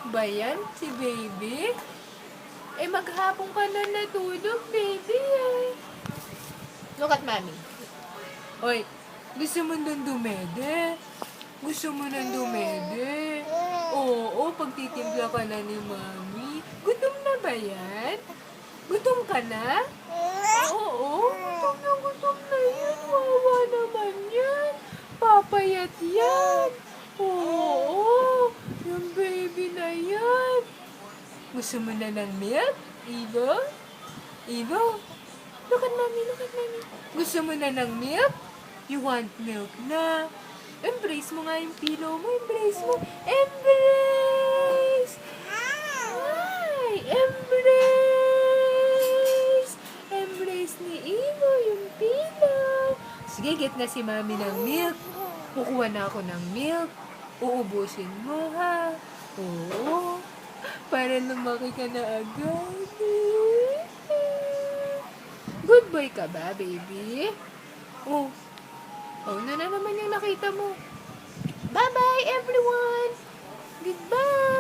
ba yan, si baby? Eh, maghapon ka na natulog, baby, eh. Look at mommy. Oy, gusto mo nang dumede? Gusto mo nang dumede? Oo, pagtitimpla ka na ni mami. Gutom na ba yan? Gutom ka na? Oo, gutom na yan. Wawa naman yan. Papayat yan. Oo, yung baby na yan. Gusto mo na ng milk? Ivo? Ivo? Look at mommy, look at mommy. Gusto mo na ng milk? You want milk na? Embrace mo nga yung pillow mo. Embrace mo. Embrace! Ay! Embrace! Embrace ni Ivo yung pillow. Sige, get na si mami ng milk. Kukuha na ako ng milk. Uubusin mo, ha? Oo. Para lumaki ka na agad. Good boy ka ba, baby? Oh. Oh, na naman yung nakita mo. Bye-bye, everyone! Goodbye!